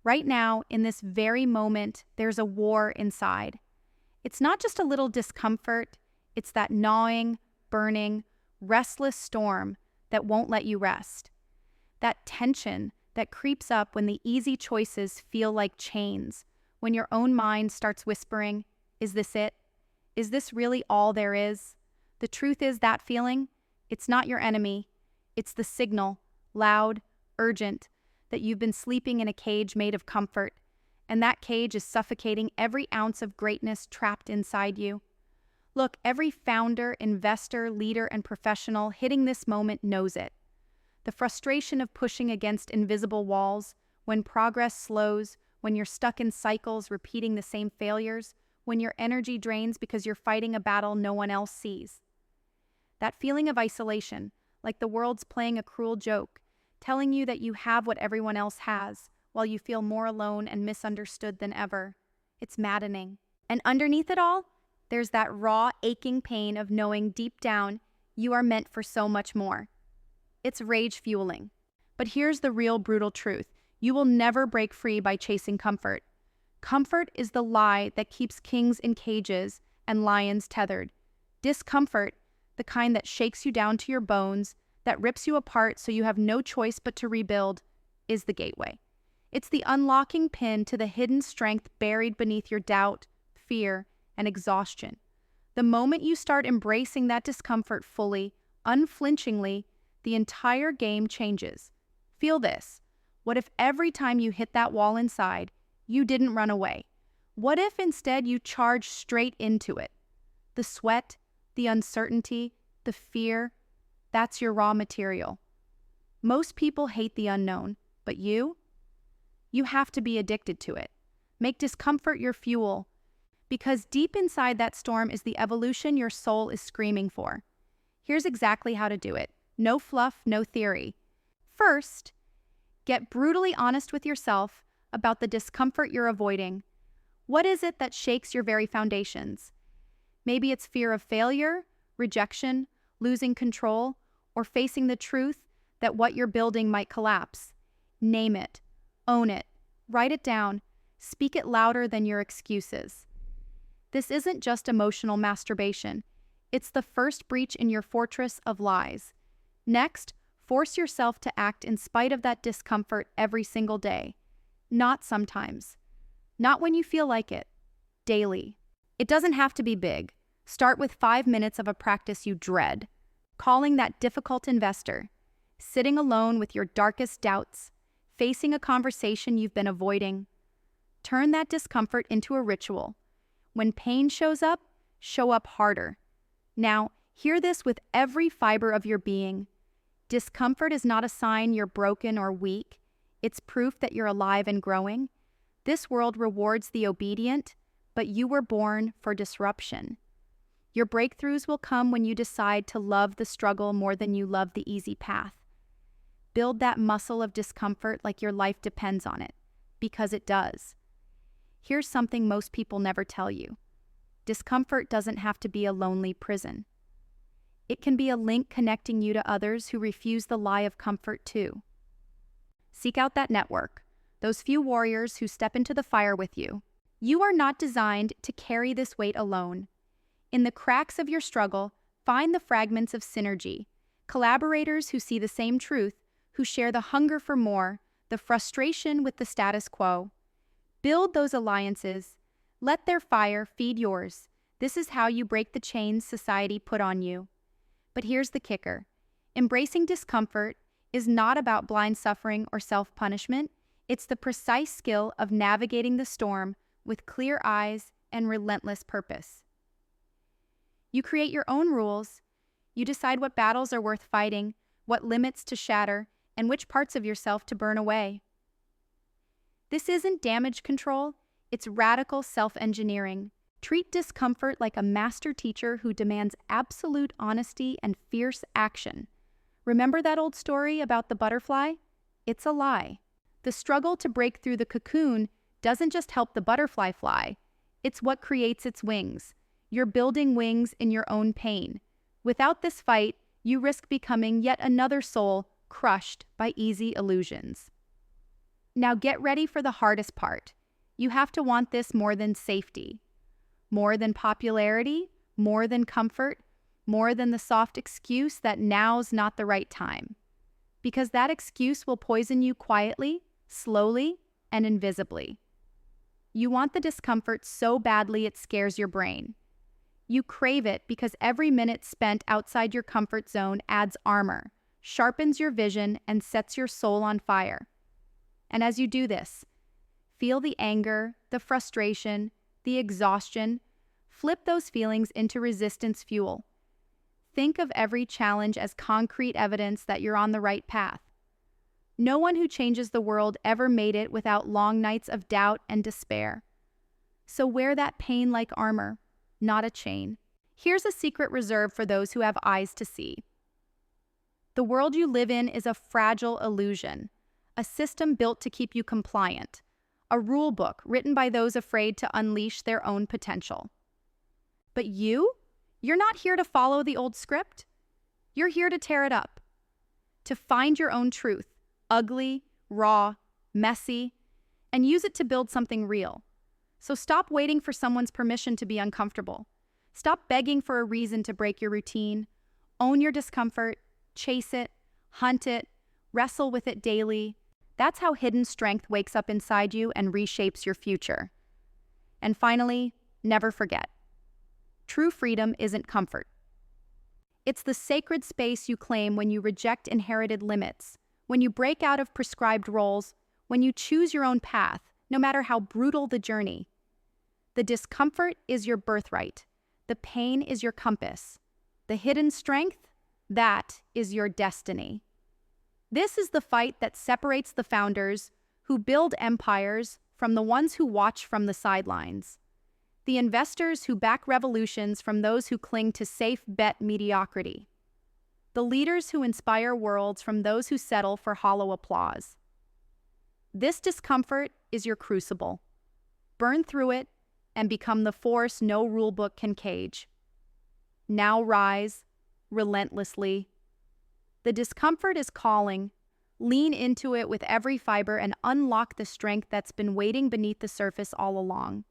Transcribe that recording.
Right now, in this very moment, there's a war inside. It's not just a little discomfort, it's that gnawing, burning, restless storm that won't let you rest. That tension that creeps up when the easy choices feel like chains, when your own mind starts whispering, "Is this it? Is this really all there is?" The truth is that feeling, it's not your enemy. It's the signal, loud, urgent, that you've been sleeping in a cage made of comfort, and that cage is suffocating every ounce of greatness trapped inside you. Look, every founder, investor, leader, and professional hitting this moment knows it. The frustration of pushing against invisible walls, when progress slows, when you're stuck in cycles repeating the same failures, when your energy drains because you're fighting a battle no one else sees. That feeling of isolation, like the world's playing a cruel joke, telling you that you have what everyone else has, while you feel more alone and misunderstood than ever. It's maddening. And underneath it all, there's that raw, aching pain of knowing deep down you are meant for so much more. It's rage-fueling. But here's the real brutal truth. You will never break free by chasing comfort. Comfort is the lie that keeps kings in cages and lions tethered. Discomfort, the kind that shakes you down to your bones, that rips you apart so you have no choice but to rebuild, is the gateway. It's the unlocking pin to the hidden strength buried beneath your doubt, fear, and exhaustion. The moment you start embracing that discomfort fully, unflinchingly, the entire game changes. Feel this. What if every time you hit that wall inside, you didn't run away? What if instead you charged straight into it? The sweat, the uncertainty, the fear, that's your raw material. Most people hate the unknown, but you have to be addicted to it. Make discomfort your fuel, because deep inside that storm is the evolution your soul is screaming for. Here's exactly how to do it. No fluff, no theory. First, get brutally honest with yourself about the discomfort you're avoiding. What is it that shakes your very foundations? Maybe it's fear of failure, rejection, losing control, or facing the truth that what you're building might collapse. Name it, own it, write it down, speak it louder than your excuses. This isn't just emotional masturbation. It's the first breach in your fortress of lies. Next, force yourself to act in spite of that discomfort every single day. Not sometimes. Not when you feel like it. Daily. It doesn't have to be big. Start with 5 minutes of a practice you dread. Calling that difficult investor. Sitting alone with your darkest doubts. Facing a conversation you've been avoiding. Turn that discomfort into a ritual. When pain shows up, show up harder. Now, hear this with every fiber of your being. Discomfort is not a sign you're broken or weak. It's proof that you're alive and growing. This world rewards the obedient, but you were born for disruption. Your breakthroughs will come when you decide to love the struggle more than you love the easy path. Build that muscle of discomfort like your life depends on it, because it does. Here's something most people never tell you. Discomfort doesn't have to be a lonely prison. It can be a link connecting you to others who refuse the lie of comfort too. Seek out that network, those few warriors who step into the fire with you. You are not designed to carry this weight alone. In the cracks of your struggle, find the fragments of synergy, collaborators who see the same truth, who share the hunger for more, the frustration with the status quo. Build those alliances. Let their fire feed yours. This is how you break the chains society put on you. But here's the kicker. Embracing discomfort is not about blind suffering or self-punishment. It's the precise skill of navigating the storm with clear eyes and relentless purpose. You create your own rules. You decide what battles are worth fighting, what limits to shatter, and which parts of yourself to burn away. This isn't damage control, it's radical self-engineering. Treat discomfort like a master teacher who demands absolute honesty and fierce action. Remember that old story about the butterfly? It's a lie. The struggle to break through the cocoon doesn't just help the butterfly fly, it's what creates its wings. You're building wings in your own pain. Without this fight, you risk becoming yet another soul crushed by easy illusions. Now get ready for the hardest part. You have to want this more than safety, more than popularity, more than comfort, more than the soft excuse that now's not the right time. Because that excuse will poison you quietly, slowly, and invisibly. You want the discomfort so badly it scares your brain. You crave it because every minute spent outside your comfort zone adds armor, sharpens your vision, and sets your soul on fire. And as you do this, feel the anger, the frustration, the exhaustion. Flip those feelings into resistance fuel. Think of every challenge as concrete evidence that you're on the right path. No one who changes the world ever made it without long nights of doubt and despair. So wear that pain like armor, not a chain. Here's a secret reserved for those who have eyes to see. The world you live in is a fragile illusion, a system built to keep you compliant, a rule book written by those afraid to unleash their own potential. But you're not here to follow the old script. You're here to tear it up, to find your own truth, ugly, raw, messy, and use it to build something real. So stop waiting for someone's permission to be uncomfortable. Stop begging for a reason to break your routine. Own your discomfort, chase it, hunt it, wrestle with it daily. That's how hidden strength wakes up inside you and reshapes your future. And finally, never forget. True freedom isn't comfort. It's the sacred space you claim when you reject inherited limits, when you break out of prescribed roles, when you choose your own path, no matter how brutal the journey. The discomfort is your birthright. The pain is your compass. The hidden strength, that is your destiny. This is the fight that separates the founders who build empires from the ones who watch from the sidelines. The investors who back revolutions from those who cling to safe bet mediocrity. The leaders who inspire worlds from those who settle for hollow applause. This discomfort is your crucible. Burn through it and become the force no rulebook can cage. Now rise, relentlessly. The discomfort is calling. Lean into it with every fiber and unlock the strength that's been waiting beneath the surface all along.